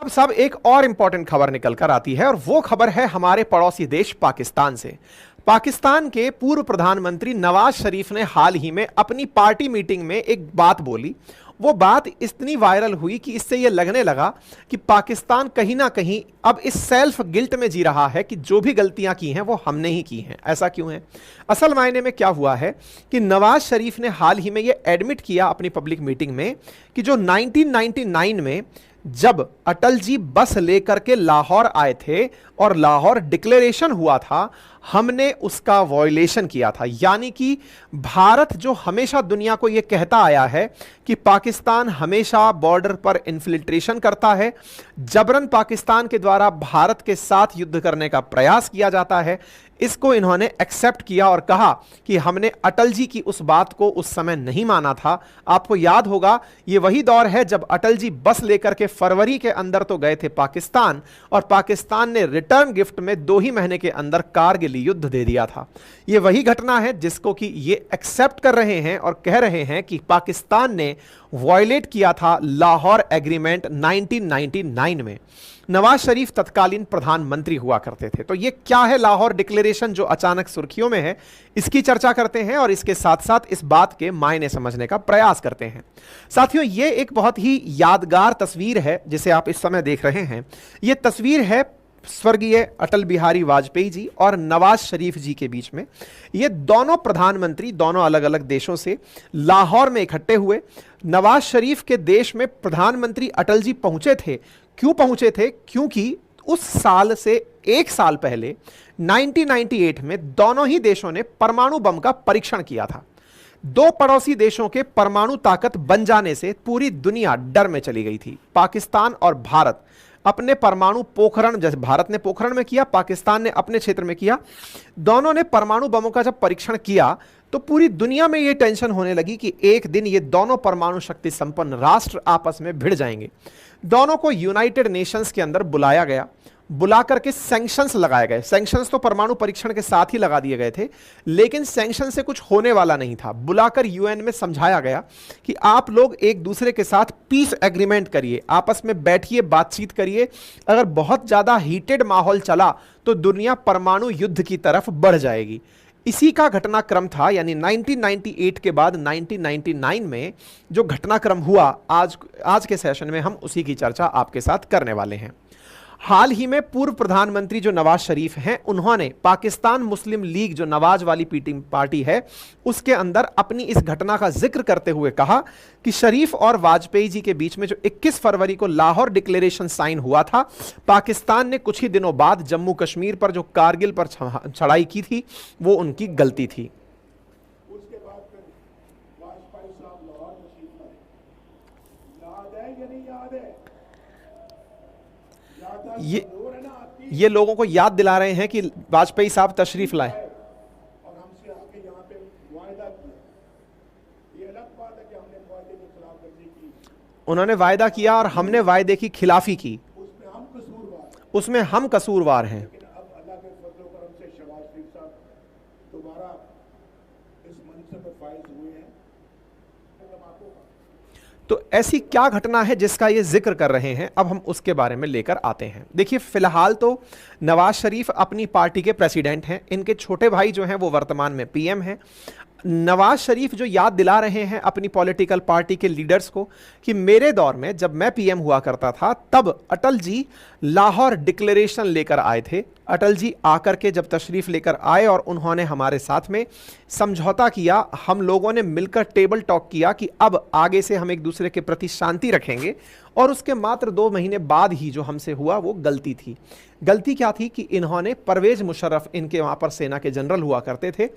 अब सब एक और इंपॉर्टेंट खबर निकल कर आती है और वो खबर है हमारे पड़ोसी देश पाकिस्तान से। पाकिस्तान के पूर्व प्रधानमंत्री नवाज शरीफ ने हाल ही में अपनी पार्टी मीटिंग में एक बात बोली। वो बात इतनी वायरल हुई कि इससे यह लगने लगा कि पाकिस्तान कहीं ना कहीं अब इस सेल्फ गिल्ट में जी रहा है कि जो भी गलतियां की हैं वो हमने ही की हैं। ऐसा क्यों है? असल मायने में क्या हुआ है कि नवाज शरीफ ने हाल ही में यह एडमिट किया अपनी पब्लिक मीटिंग में कि जो 1999 में जब अटल जी बस लेकर के लाहौर आए थे और लाहौर डिक्लेरेशन हुआ था, हमने उसका वॉयलेशन किया था। यानी कि भारत जो हमेशा दुनिया को यह कहता आया है कि पाकिस्तान हमेशा बॉर्डर पर इन्फिल्ट्रेशन करता है, जबरन पाकिस्तान के द्वारा भारत के साथ युद्ध करने का प्रयास किया जाता है, इसको इन्होंने एक्सेप्ट किया और कहा कि हमने अटल जी की उस बात को उस समय नहीं माना था। आपको याद होगा ये वही दौर है जब अटल जी बस लेकर के फरवरी के अंदर तो गए थे पाकिस्तान और पाकिस्तान ने रिटर्न गिफ्ट में 2 ही महीने के अंदर कारगिल युद्ध दे दिया था। ये वही घटना है जिसको कि ये एक्सेप्ट कर रहे हैं और कह रहे हैं कि पाकिस्तान ने वॉयलेट किया था लाहौर एग्रीमेंट 1999 में। नवाज शरीफ तत्कालीन प्रधानमंत्री हुआ करते थे। तो ये क्या है लाहौर डिक्लेरेशन जो अचानक सुर्खियों में है, इसकी चर्चा करते हैं और इसके साथ साथ इस बात के मायने समझने का प्रयास करते हैं। साथियों, ये एक बहुत ही यादगार तस्वीर है जिसे आप इस समय देख रहे हैं। ये तस्वीर है स्वर्गीय अटल बिहारी वाजपेयी जी और नवाज शरीफ जी के बीच में। ये दोनों प्रधानमंत्री दोनों अलग अलग देशों से लाहौर में इकट्ठे हुए। नवाज शरीफ के देश में प्रधानमंत्री अटल जी पहुंचे थे। क्यों पहुंचे थे? क्योंकि उस साल से 1 साल पहले 1998 में दोनों ही देशों ने परमाणु बम का परीक्षण किया था। 2 पड़ोसी देशों के परमाणु ताकत बन जाने से पूरी दुनिया डर में चली गई थी। पाकिस्तान और भारत अपने परमाणु पोखरण, जैसे भारत ने पोखरण में किया, पाकिस्तान ने अपने क्षेत्र में किया, दोनों ने परमाणु बमों का जब परीक्षण किया तो पूरी दुनिया में यह टेंशन होने लगी कि एक दिन ये दोनों परमाणु शक्ति संपन्न राष्ट्र आपस में भिड़ जाएंगे। दोनों को यूनाइटेड नेशंस के अंदर बुलाया गया, बुला करके सैंक्शंस लगाए गए। सैंक्शंस तो परमाणु परीक्षण के साथ ही लगा दिए गए थे, लेकिन सैंक्शन से कुछ होने वाला नहीं था। बुलाकर यूएन में समझाया गया कि आप लोग एक दूसरे के साथ पीस एग्रीमेंट करिए, आपस में बैठिए, बातचीत करिए। अगर बहुत ज्यादा हीटेड माहौल चला तो दुनिया परमाणु युद्ध की तरफ बढ़ जाएगी। इसी का घटनाक्रम था, यानी 1998 के बाद 1999 में जो घटनाक्रम हुआ, आज के सेशन में हम उसी की चर्चा आपके साथ करने वाले हैं। हाल ही में पूर्व प्रधानमंत्री जो नवाज शरीफ हैं, उन्होंने पाकिस्तान मुस्लिम लीग जो नवाज वाली पार्टी है उसके अंदर अपनी इस घटना का जिक्र करते हुए कहा कि शरीफ और वाजपेयी जी के बीच में जो 21 फरवरी को लाहौर डिक्लेरेशन साइन हुआ था, पाकिस्तान ने कुछ ही दिनों बाद जम्मू कश्मीर पर जो कारगिल पर चढ़ाई की थी वो उनकी गलती थी। उसके बाद फिर वाजपेयी साहब लाहौर तशरीफ लाए। याद है या नहीं याद है? ये लोगों को याद दिला रहे हैं कि वाजपेयी साहब तशरीफ लाए और हमसे आके यहाँ पे वायदा किया। ये अलग बात है कि हमने वायदे की खिलाफवर्जी की, उन्होंने वायदा किया और हमने वायदे की खिलाफी की, उसमें हम कसूरवार हैं। लेकिन अब अल्लाह के फजल व करम से शहबाज शरीफ साहब दोबारा इस मनसब में फाइज हुए हैं। तो ऐसी क्या घटना है जिसका ये जिक्र कर रहे हैं, अब हम उसके बारे में लेकर आते हैं। देखिए, फिलहाल तो नवाज शरीफ अपनी पार्टी के प्रेसिडेंट हैं, इनके छोटे भाई जो हैं वो वर्तमान में पीएम हैं। नवाज शरीफ जो याद दिला रहे हैं अपनी पॉलिटिकल पार्टी के लीडर्स को कि मेरे दौर में जब मैं पीएम हुआ करता था तब अटल जी लाहौर डिक्लेरेशन लेकर आए थे। अटल जी आकर के जब तशरीफ लेकर आए और उन्होंने हमारे साथ में समझौता किया, हम लोगों ने मिलकर टेबल टॉक किया कि अब आगे से हम एक दूसरे के प्रति शांति रखेंगे। और उसके मात्र 2 महीने बाद ही जो हमसे हुआ वो गलती थी। गलती क्या थी कि इन्होंने परवेज मुशर्रफ, इनके वहाँ पर सेना के जनरल हुआ करते थे,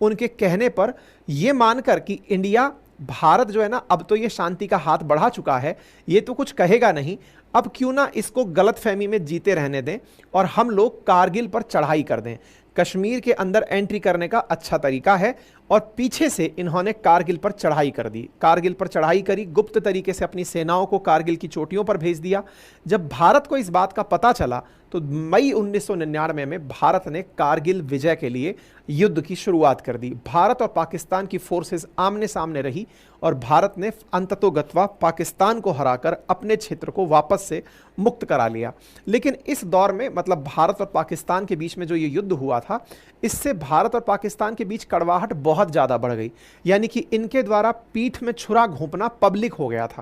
उनके कहने पर ये मानकर कि इंडिया भारत जो है ना, अब तो ये शांति का हाथ बढ़ा चुका है, ये तो कुछ कहेगा नहीं, अब क्यों ना इसको गलतफहमी में जीते रहने दें और हम लोग कारगिल पर चढ़ाई कर दें। कश्मीर के अंदर एंट्री करने का अच्छा तरीका है और पीछे से इन्होंने कारगिल पर चढ़ाई कर दी। कारगिल पर चढ़ाई करी, गुप्त तरीके से अपनी सेनाओं को कारगिल की चोटियों पर भेज दिया। जब भारत को इस बात का पता चला तो मई 1999 में भारत ने कारगिल विजय के लिए युद्ध की शुरुआत कर दी। भारत और पाकिस्तान की फोर्सेस आमने सामने रही और भारत ने अंततोगत्वा पाकिस्तान को हराकर अपने क्षेत्र को वापस से मुक्त करा लिया। लेकिन इस दौर में मतलब भारत और पाकिस्तान के बीच में जो ये युद्ध हुआ था, इससे भारत और पाकिस्तान के बीच कड़वाहट बहुत ज़्यादा बढ़ गई। यानी कि इनके द्वारा पीठ में छुरा घोंपना पब्लिक हो गया था।